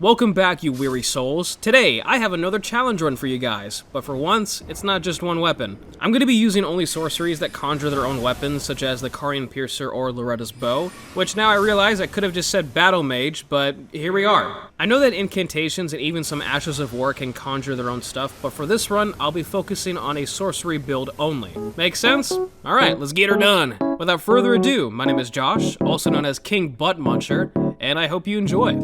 Welcome back, you weary souls. Today, I have another challenge run for you guys, but for once, it's not just one weapon. I'm going to be using only sorceries that conjure their own weapons, such as the Carian Piercer or Loretta's Bow, which now I realize I could have just said Battle Mage, but here we are. I know that incantations and even some Ashes of War can conjure their own stuff, but for this run, I'll be focusing on a sorcery build only. Make sense? Alright, let's get her done. Without further ado, my name is Josh, also known as King Butt Muncher, and I hope you enjoy.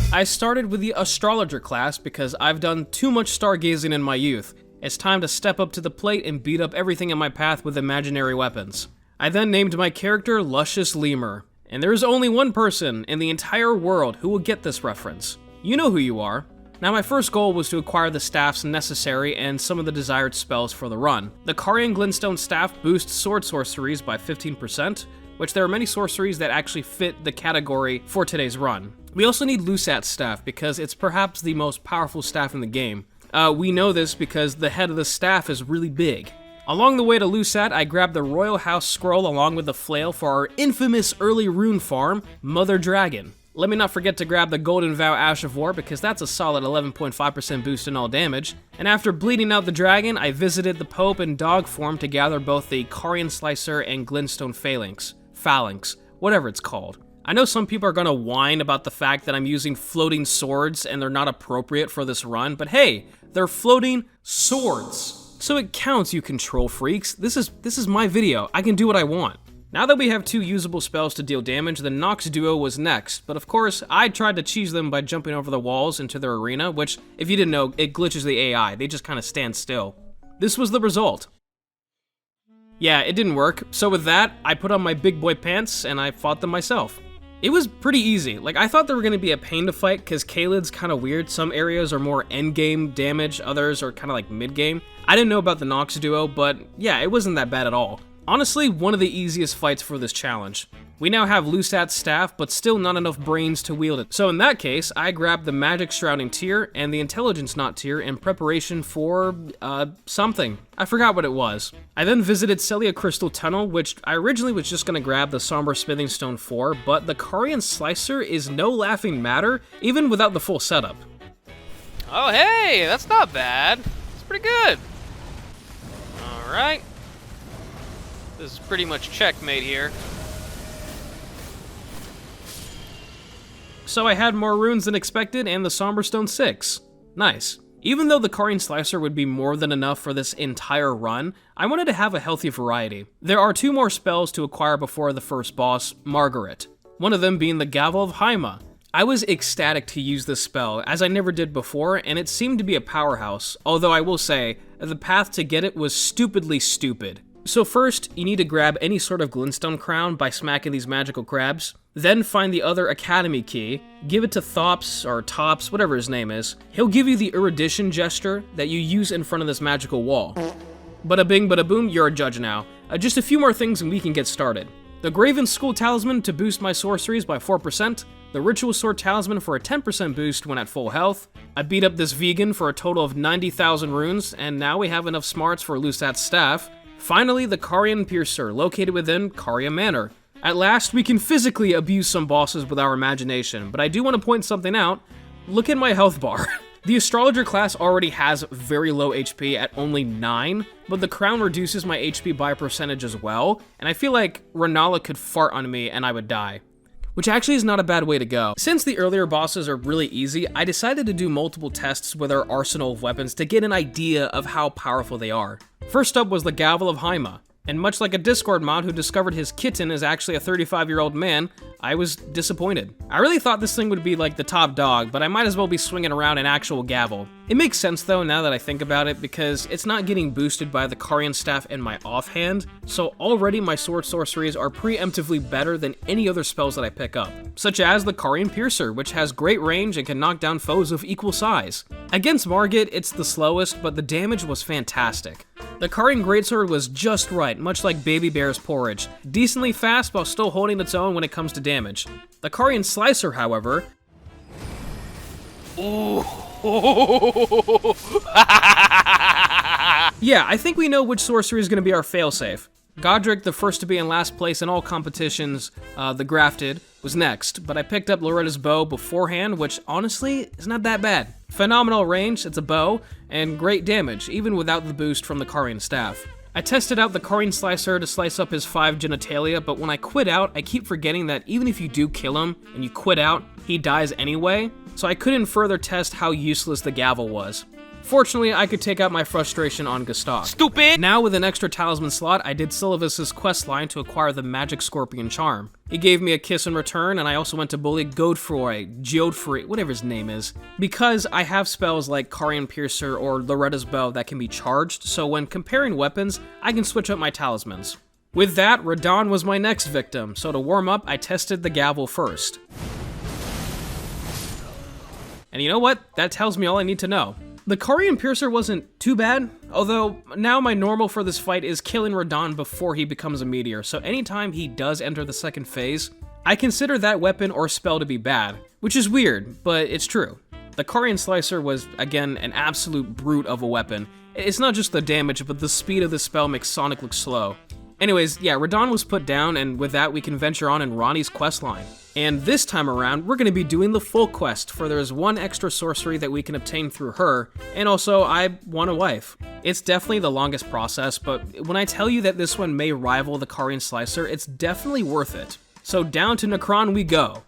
I started with the Astrologer class because I've done too much stargazing in my youth. It's time to step up to the plate and beat up everything in my path with imaginary weapons. I then named my character Luscious Lemur, and there is only one person in the entire world who will get this reference. You know who you are. Now my first goal was to acquire the staffs necessary and some of the desired spells for the run. The Carian Glintstone staff boosts sword sorceries by 15%, which there are many sorceries that actually fit the category for today's run. We also need Lusat's staff because it's perhaps the most powerful staff in the game. We know this because the head of the staff is really big. Along the way to Lusat, I grabbed the Royal House Scroll along with the flail for our infamous early rune farm, Mother Dragon. Let me not forget to grab the Golden Vow Ash of War because that's a solid 11.5% boost in all damage. And after bleeding out the dragon, I visited the Pope in dog form to gather both the Carian Slicer and Glintstone Phalanx, whatever it's called. I know some people are gonna whine about the fact that I'm using floating swords and they're not appropriate for this run, but hey, they're floating swords. So it counts, you control freaks. This is my video. I can do what I want. Now that we have two usable spells to deal damage, the Nox duo was next, but of course, I tried to cheese them by jumping over the walls into their arena, which, if you didn't know, it glitches the AI. They just kind of stand still. This was the result. Yeah, it didn't work, so with that, I put on my big boy pants and I fought them myself. It was pretty easy. Like, I thought they were going to be a pain to fight because Caelid's kind of weird. Some areas are more endgame damage, others are kind of like mid-game. I didn't know about the Nox duo, but yeah, it wasn't that bad at all. Honestly, one of the easiest fights for this challenge. We now have Lusat's staff, but still not enough brains to wield it. So in that case, I grabbed the Magic Shrouding tier and the Intelligence Knot tier in preparation for, something. I forgot what it was. I then visited Celia Crystal Tunnel, which I originally was just gonna grab the Somber Smithing Stone 4, but the Carian Slicer is no laughing matter, even without the full setup. Oh hey, that's not bad. It's pretty good. Alright. This is pretty much checkmate here. So I had more runes than expected and the Somber Stone 6. Nice. Even though the Carian Slicer would be more than enough for this entire run, I wanted to have a healthy variety. There are two more spells to acquire before the first boss, Margaret. One of them being the Gavel of Haima. I was ecstatic to use this spell, as I never did before, and it seemed to be a powerhouse, although I will say, the path to get it was stupidly stupid. So first, you need to grab any sort of glintstone crown by smacking these magical crabs. Then find the other Academy key, give it to Thops, or Tops, whatever his name is. He'll give you the erudition gesture that you use in front of this magical wall. Bada bing, bada boom, you're a judge now. Just a few more things and we can get started. The Graven School Talisman to boost my sorceries by 4%. The Ritual Sword Talisman for a 10% boost when at full health. I beat up this vegan for a total of 90,000 runes, and now we have enough smarts for Lusat's staff. Finally, the Carian Piercer, located within Caria Manor. At last, we can physically abuse some bosses with our imagination, but I do want to point something out. Look at my health bar. The Astrologer class already has very low HP at only 9, but the crown reduces my HP by a percentage as well, and I feel like Renala could fart on me and I would die. Which actually is not a bad way to go. Since the earlier bosses are really easy, I decided to do multiple tests with our arsenal of weapons to get an idea of how powerful they are. First up was the Gavel of Haima, and much like a Discord mod who discovered his kitten is actually a 35-year-old man, I was disappointed. I really thought this thing would be like the top dog, but I might as well be swinging around an actual gavel. It makes sense though now that I think about it because it's not getting boosted by the Carian staff in my offhand, so already my sword sorceries are preemptively better than any other spells that I pick up, such as the Carian Piercer, which has great range and can knock down foes of equal size. Against Margit, it's the slowest, but the damage was fantastic. The Carian Greatsword was just right, much like Baby Bear's porridge, decently fast while still holding its own when it comes to damage. The Carian Slicer, however, Ooh. yeah, I think we know which sorcery is going to be our failsafe. Godric, the first to be in last place in all competitions, the Grafted, was next, but I picked up Loretta's bow beforehand, which honestly is not that bad. Phenomenal range, it's a bow, and great damage, even without the boost from the Carian staff. I tested out the Carian Slicer to slice up his 5 genitalia, but when I quit out, I keep forgetting that even if you do kill him and you quit out, he dies anyway, so I couldn't further test how useless the gavel was. Fortunately, I could take out my frustration on Gustok. Stupid! Now, with an extra talisman slot, I did Sylva's questline to acquire the Magic Scorpion Charm. He gave me a kiss in return, and I also went to bully Godfrey, whatever his name is, because I have spells like Carian Piercer or Loretta's Bow that can be charged, so when comparing weapons, I can switch up my talismans. With that, Radahn was my next victim, so to warm up, I tested the gavel first. And you know what? That tells me all I need to know. The Carian Piercer wasn't too bad, although now my normal for this fight is killing Radahn before he becomes a meteor, so anytime he does enter the second phase, I consider that weapon or spell to be bad, which is weird, but it's true. The Carian Slicer was, again, an absolute brute of a weapon. It's not just the damage, but the speed of the spell makes Sonic look slow. Anyways, yeah, Radahn was put down, and with that we can venture on in Ronnie's questline. And this time around, we're going to be doing the full quest, for there is one extra sorcery that we can obtain through her, and also I want a wife. It's definitely the longest process, but when I tell you that this one may rival the Carian Slicer, it's definitely worth it. So down to Necron we go.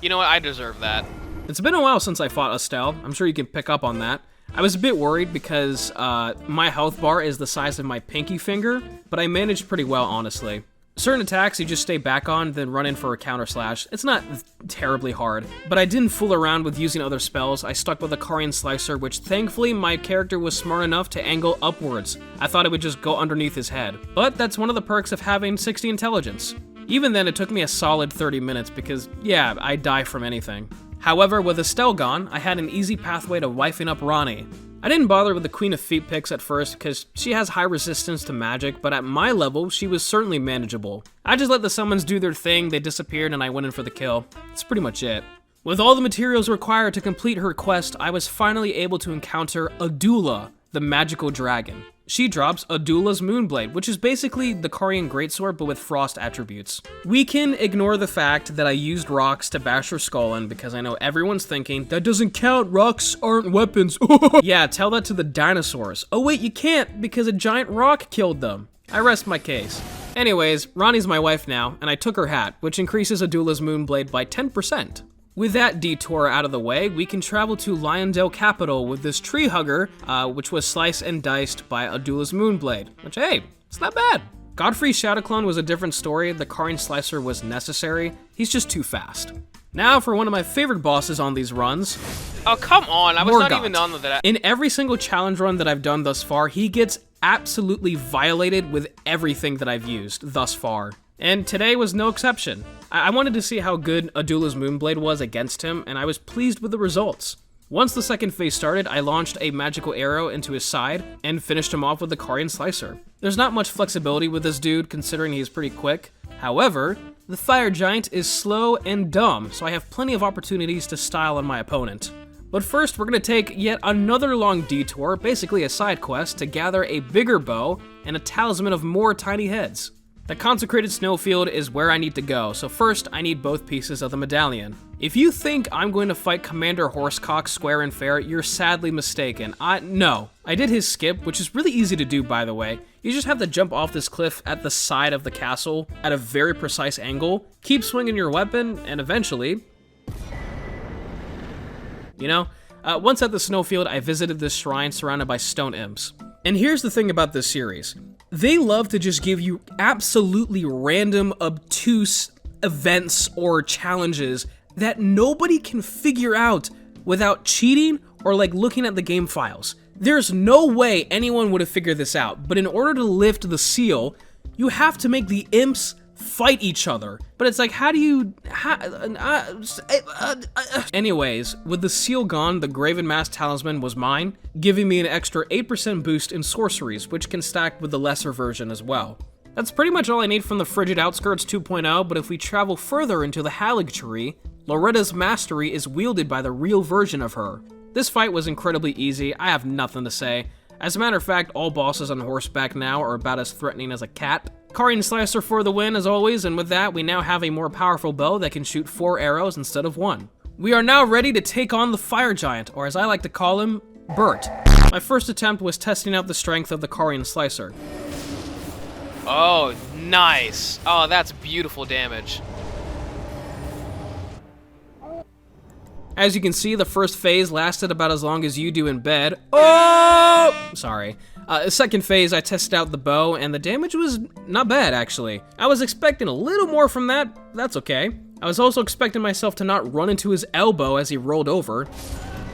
You know what? I deserve that. It's been a while since I fought Estelle. I'm sure you can pick up on that. I was a bit worried because my health bar is the size of my pinky finger, but I managed pretty well, honestly. Certain attacks you just stay back on, then run in for a counter slash. It's not terribly hard, but I didn't fool around with using other spells. I stuck with the Carian Slicer, which thankfully my character was smart enough to angle upwards. I thought it would just go underneath his head, but that's one of the perks of having 60 intelligence. Even then, it took me a solid 30 minutes because, yeah, I die from anything. However, with Estelle gone, I had an easy pathway to wifing up Ronnie. I didn't bother with the Queen of Feet picks at first because she has high resistance to magic, but at my level, she was certainly manageable. I just let the summons do their thing, they disappeared, and I went in for the kill. That's pretty much it. With all the materials required to complete her quest, I was finally able to encounter Adula, the magical dragon. She drops Adula's Moonblade, which is basically the Carian Greatsword but with frost attributes. We can ignore the fact that I used rocks to bash her skull in because I know everyone's thinking, that doesn't count, rocks aren't weapons. Yeah, tell that to the dinosaurs. Oh wait, you can't because a giant rock killed them. I rest my case. Anyways, Ronnie's my wife now, and I took her hat, which increases Adula's Moonblade by 10%. With that detour out of the way, we can travel to Lionel Capital with this tree hugger, which was sliced and diced by Adula's Moonblade, which, hey, it's not bad. Godfrey's Shadow Clone was a different story. The Carian Slicer was necessary. He's just too fast. Now for one of my favorite bosses on these runs. Oh, come on, I was Morgott. not even on with that. In every single challenge run that I've done thus far, he gets absolutely violated with everything that I've used thus far. And today was no exception. I wanted to see how good Adula's Moonblade was against him, and I was pleased with the results. Once the second phase started, I launched a magical arrow into his side and finished him off with the Carian Slicer. There's not much flexibility with this dude, considering he's pretty quick. However, the Fire Giant is slow and dumb, so I have plenty of opportunities to style on my opponent. But first, we're going to take yet another long detour, basically a side quest, to gather a bigger bow and a talisman of more tiny heads. The consecrated snowfield is where I need to go, so first I need both pieces of the medallion. If you think I'm going to fight Commander Horsecock square and fair, you're sadly mistaken. No. I did his skip, which is really easy to do, by the way. You just have to jump off this cliff at the side of the castle at a very precise angle, keep swinging your weapon, and eventually... once at the snowfield, I visited this shrine surrounded by stone imps. And here's the thing about this series. They love to just give you absolutely random, obtuse events or challenges that nobody can figure out without cheating or looking at the game files. There's no way anyone would have figured this out, but in order to lift the seal, you have to make the imps fight each other. But it's like, how do you... Anyways, with the seal gone, the Graven Mask Talisman was mine, giving me an extra 8% boost in sorceries, which can stack with the lesser version as well. That's pretty much all I need from the Frigid Outskirts 2.0, but if we travel further into the Haligtree, Loretta's mastery is wielded by the real version of her. This fight was incredibly easy, I have nothing to say. As a matter of fact, all bosses on horseback now are about as threatening as a cat. Carian Slicer for the win as always, and with that we now have a more powerful bow that can shoot 4 arrows instead of 1. We are now ready to take on the Fire Giant, or as I like to call him, Bert. My first attempt was testing out the strength of the Carian Slicer. Oh, nice. Oh, that's beautiful damage. As you can see, the first phase lasted about as long as you do in bed. Oh! Sorry. Second phase, I tested out the bow, and the damage was not bad, actually. I was expecting a little more from that, but that's okay. I was also expecting myself to not run into his elbow as he rolled over,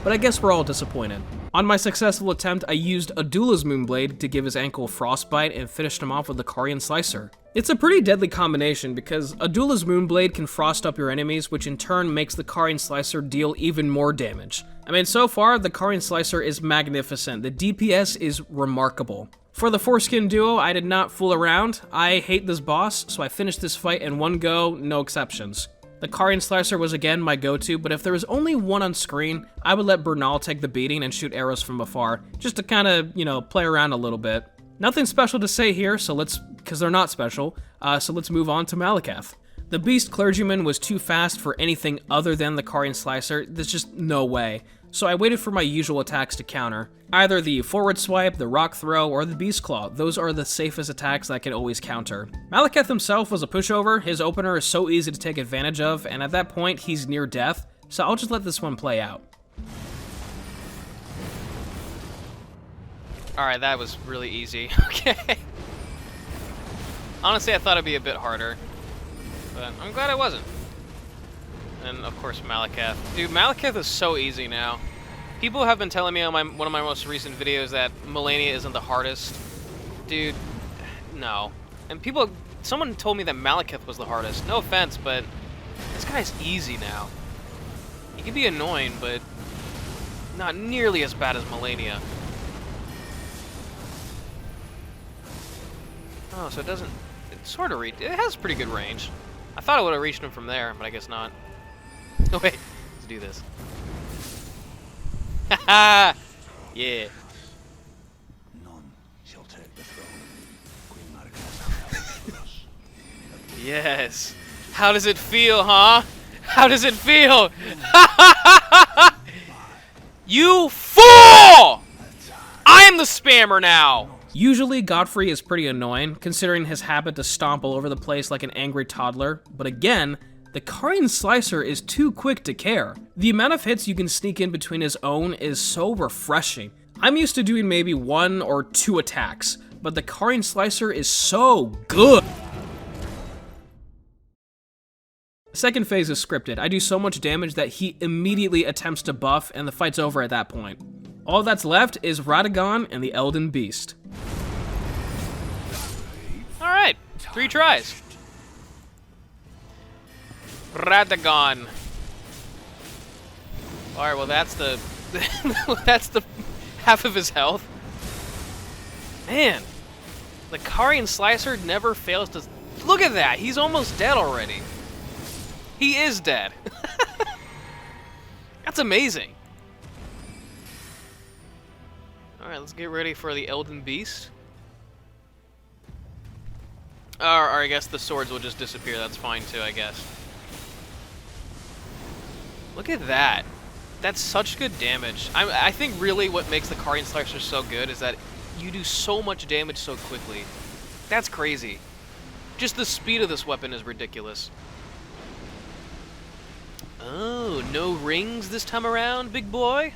but I guess we're all disappointed. On my successful attempt, I used Adula's Moonblade to give his ankle frostbite and finished him off with the Carian Slicer. It's a pretty deadly combination because Adula's Moonblade can frost up your enemies, which in turn makes the Carian Slicer deal even more damage. I mean, so far, the Carian Slicer is magnificent. The DPS is remarkable. For the Foreskin duo, I did not fool around. I hate this boss, so I finished this fight in one go, no exceptions. The Carian Slicer was again my go-to, but if there was only one on screen, I would let Bernal take the beating and shoot arrows from afar, just to kind of, play around a little bit. Nothing special to say here, because they're not special, so let's move on to Malakath. The Beast Clergyman was too fast for anything other than the Carian Slicer, there's just no way. So I waited for my usual attacks to counter. Either the forward swipe, the rock throw, or the beast claw. Those are the safest attacks that I can always counter. Malakath himself was a pushover, his opener is so easy to take advantage of, and at that point he's near death, so I'll just let this one play out. Alright, that was really easy. Okay. Honestly, I thought it'd be a bit harder, but I'm glad it wasn't. And of course Malakath. Dude, Malakath is so easy now. People have been telling me on one of my most recent videos that Malenia isn't the hardest. Dude, no. And someone told me that Malakath was the hardest. No offense, but this guy's easy now. He can be annoying, but not nearly as bad as Malenia. Oh, so it doesn't... It sort of it has pretty good range. I thought it would have reached him from there, but I guess not. Oh wait, let's do this. Haha! Yeah. None shall take the throne. Queen Margaret. Yes. How does it feel, huh? How does it feel? You fool! I am the spammer now! Usually, Godfrey is pretty annoying, considering his habit to stomp all over the place like an angry toddler, but again, the Carian Slicer is too quick to care. The amount of hits you can sneak in between his own is so refreshing. I'm used to doing maybe 1 or 2 attacks, but the Carian Slicer is so good! Second phase is scripted. I do so much damage that he immediately attempts to buff, and the fight's over at that point. All that's left is Radagon and the Elden Beast. Alright, 3 tries. Radagon. Alright, well that's the... that's the half of his health. Man, the Carian Slicer never fails to... Look at that, he's almost dead already. He is dead. That's amazing. Alright, let's get ready for the Elden Beast. Or I guess the swords will just disappear, that's fine too, I guess. Look at that. That's such good damage. I think really what makes the Carian Slicer so good is that you do so much damage so quickly. That's crazy. Just the speed of this weapon is ridiculous. Oh, no rings this time around, big boy?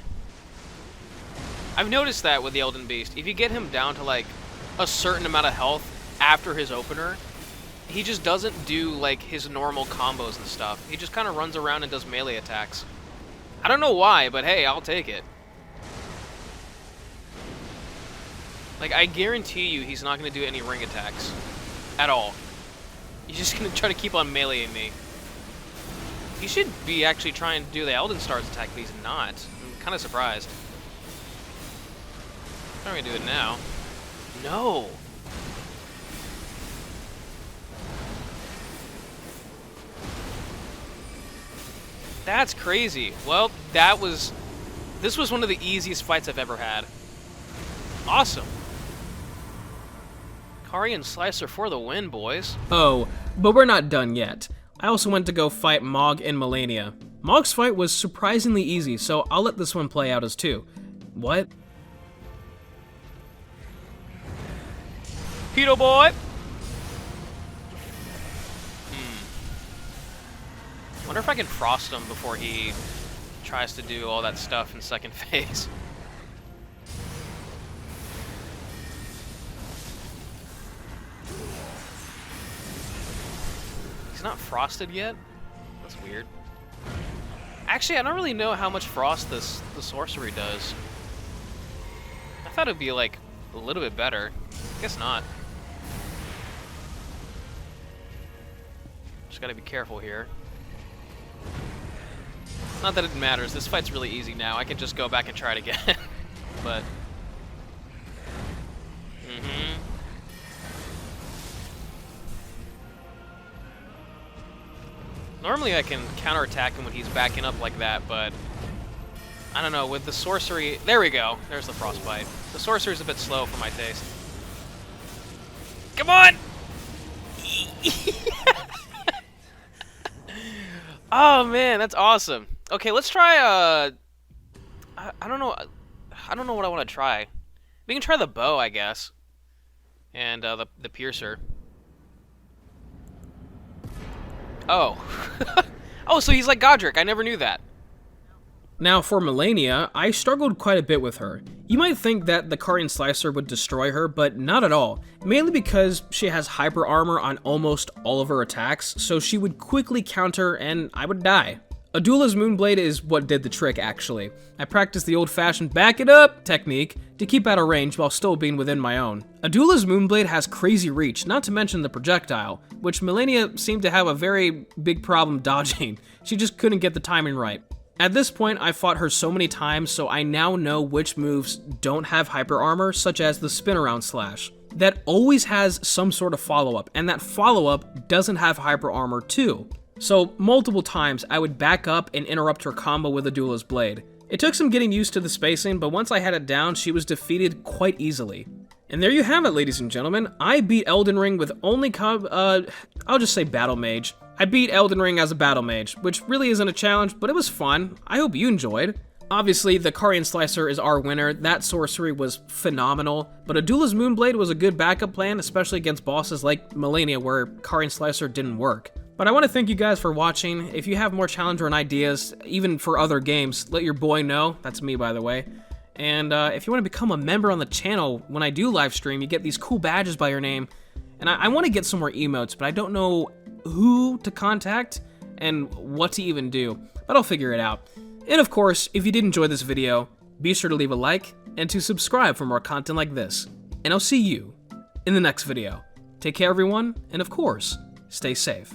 I've noticed that with the Elden Beast. If you get him down to like a certain amount of health after his opener, he just doesn't do like his normal combos and stuff. He just kind of runs around and does melee attacks. I don't know why, but hey, I'll take it. Like, I guarantee you he's not going to do any ring attacks. At all. He's just going to try to keep on meleeing me. He should be actually trying to do the Elden Stars attack, but he's not. I'm kind of surprised. I'm going to do it now. No! That's crazy. Well, this was one of the easiest fights I've ever had. Awesome. Carian Slicer for the win, boys. Oh, but we're not done yet. I also went to go fight Mog in Melania. Mog's fight was surprisingly easy, so I'll let this one play out as two. What? Pedo boy! Wonder if I can frost him before he tries to do all that stuff in second phase. He's not frosted yet? That's weird. Actually, I don't really know how much frost the sorcery does. I thought it'd be like a little bit better. Guess not. Just gotta be careful here. Not that it matters, this fight's really easy now. I can just go back and try it again. But... Normally I can counterattack him when he's backing up like that, but... I don't know, with the sorcery... There we go! There's the frostbite. The sorcery's a bit slow for my taste. Come on! Oh man, that's awesome. Okay, let's try I don't know what I want to try. We can try the bow, I guess. And the piercer. Oh. Oh, so he's like Godric. I never knew that. Now for Melania, I struggled quite a bit with her. You might think that the Carian Slicer would destroy her, but not at all. Mainly because she has hyper armor on almost all of her attacks, so she would quickly counter and I would die. Adula's Moonblade is what did the trick, actually. I practiced the old-fashioned back it up technique to keep out of range while still being within my own. Adula's Moonblade has crazy reach, not to mention the projectile, which Melania seemed to have a very big problem dodging. She just couldn't get the timing right. At this point, I fought her so many times, so I now know which moves don't have hyper armor, such as the spin around slash. That always has some sort of follow-up, and that follow-up doesn't have hyper armor too. So multiple times, I would back up and interrupt her combo with Adula's blade. It took some getting used to the spacing, but once I had it down, she was defeated quite easily. And there you have it, ladies and gentlemen. I beat Elden Ring with only I'll just say Battle Mage. I beat Elden Ring as a Battle Mage, which really isn't a challenge, but it was fun. I hope you enjoyed. Obviously, the Carian Slicer is our winner. That sorcery was phenomenal, but Adula's Moonblade was a good backup plan, especially against bosses like Melania, where Carian Slicer didn't work. But I want to thank you guys for watching. If you have more challenge run ideas, even for other games, let your boy know. That's me, by the way. And if you want to become a member on the channel, when I do live stream, you get these cool badges by your name. And I want to get some more emotes, but I don't know who to contact and what to even do, but I'll figure it out. And of course, if you did enjoy this video, be sure to leave a like and to subscribe for more content like this. And I'll see you in the next video. Take care, everyone, and of course, stay safe.